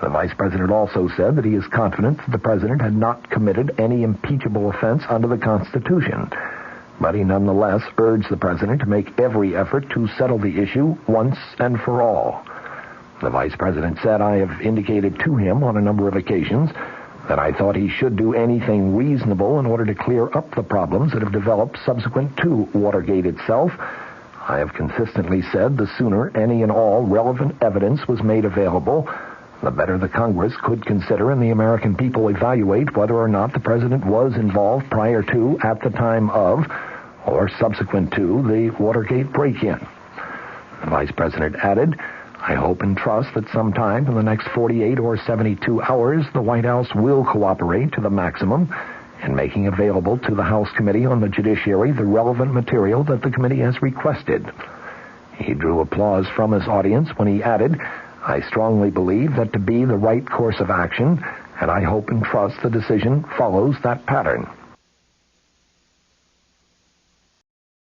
The vice president also said that he is confident that the president had not committed any impeachable offense under the Constitution. But he nonetheless urged the president to make every effort to settle the issue once and for all. The vice president said, "I have indicated to him on a number of occasions that I thought he should do anything reasonable in order to clear up the problems that have developed subsequent to Watergate itself. I have consistently said the sooner any and all relevant evidence was made available, the better the Congress could consider and the American people evaluate whether or not the president was involved prior to, at the time of, or subsequent to the Watergate break-in." The vice president added, "I hope and trust that sometime in the next 48 or 72 hours, the White House will cooperate to the maximum in making available to the House Committee on the Judiciary the relevant material that the committee has requested." He drew applause from his audience when he added, "I strongly believe that to be the right course of action, and I hope and trust the decision follows that pattern."